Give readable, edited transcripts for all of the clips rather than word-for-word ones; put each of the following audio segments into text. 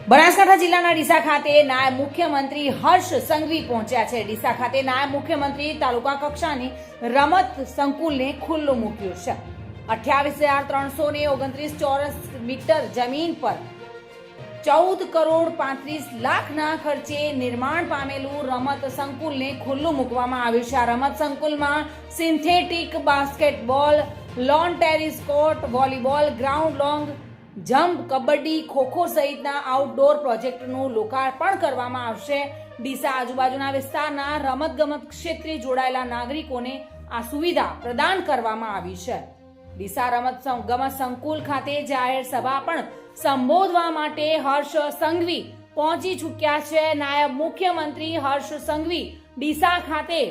બનાસકાંઠા જિલ્લાના ડીસા ખાતે નાયબ મુખ્યમંત્રી હર્ષ સંઘવી પહોંચ્યા છે। ડીસા ખાતે નાયબ મુખ્યમંત્રી તાલુકા કક્ષાની રમત સંકુલને ખુલ્લું મૂક્યું છે। 28,329 ચોરસ મીટર જમીન પર 14 કરોડ 35 લાખના ખર્ચે નિર્માણ પામેલું રમત સંકુલને ખુલ્લું મૂકવામાં આવ્યું છે। આ રમત સંકુલમાં synthetic basketball, lawn tennis court, volleyball ground, long jump, kabaddi, kho kho સહિતના આઉટડોર પ્રોજેક્ટનું લોકાર્પણ કરવામાં આવશે। ડીસા આજુબાજુના વિસ્તારના રમતગમત ક્ષેત્રે જોડાયેલા નાગરિકોને આ સુવિધા પ્રદાન કરવામાં આવી છે। ડીસા રમતગમત સંકુલ ખાતે જાહેર સભા પણ સંબોધવા માટે હર્ષ સંઘવી પહોંચી ચૂક્યા છે। નાયબ મુખ્યમંત્રી હર્ષ સંઘવી ડીસા ખાતે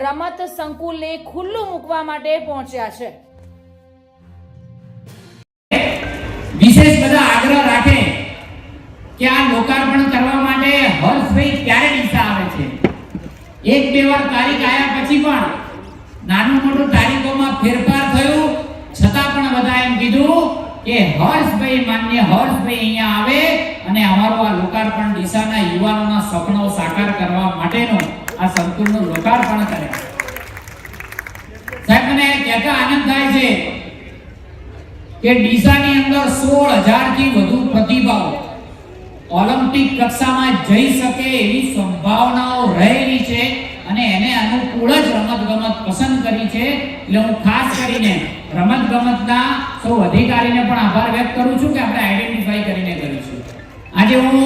રમત સંકુલને ખુલ્લું મૂકવા માટે પહોંચ્યા છે। विशेष बधा आग्रह राखे कि आ लोकार्पण करवा माटे हर्षभाई क्यारे ડીસા આવે છે। એક બે વાર તારીખ આયા પછી પણ નાનું મોટું તારીખોમાં ફેરફાર થયું, છતાં પણ બધા એમ કીધું કે હર્ષભાઈ, માનનીય હર્ષભાઈ અહીંયા આવે અને અમારું આ લોકાર્પણ ડીસાના યુવાનોના સપનાઓ સાકાર કરવા માટેનું આ સંકુલનું લોકાર્પણ કરે। સાહેબ, મને કહેતા આનંદ થાય છે કે ડીસાની અંદર 16,000 થી વધુ પ્રતિભાઓ ઓલિમ્પિક કક્ષામાં જઈ શકે એવી સંભાવનાઓ રહેલી છે અને એને અનુકૂળ જ રમતગમત પસંદ કરી છે। એટલે હું ખાસ કરીને રમતગમતના સૌ અધિકારીને પણ આભાર વ્યક્ત કરું છું કે આપણે આઈડેન્ટિફાઈ કરીને કરીશું। આજે હું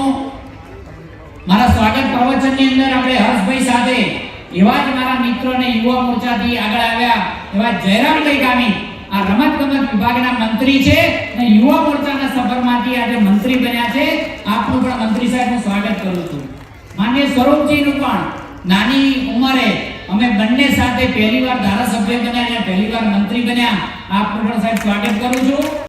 મારા સ્વાગત પ્રવચનની અંદર આપણે હર્ષભાઈ સાથે એવા જ મારા મિત્રો અને યુવા મોરચાથી આગળ આવ્યા એવા જયરામભાઈ ગામી આ રમતગમત વિભાગના મંત્રી છે અને યુવા મોરચાના સભરમાંથી આજે મંત્રી બન્યા છે। આપનું પણ મંત્રી સાહેબનું સ્વાગત કરું છું। માનનીય સ્વરૂપજીનું પણ નાની ઉંમરે અમે બંને સાથે પહેલીવાર ધારાસભ્ય બન્યા અને પહેલીવાર મંત્રી બન્યા, આપનું પણ સાહેબ સ્વાગત કરું છું।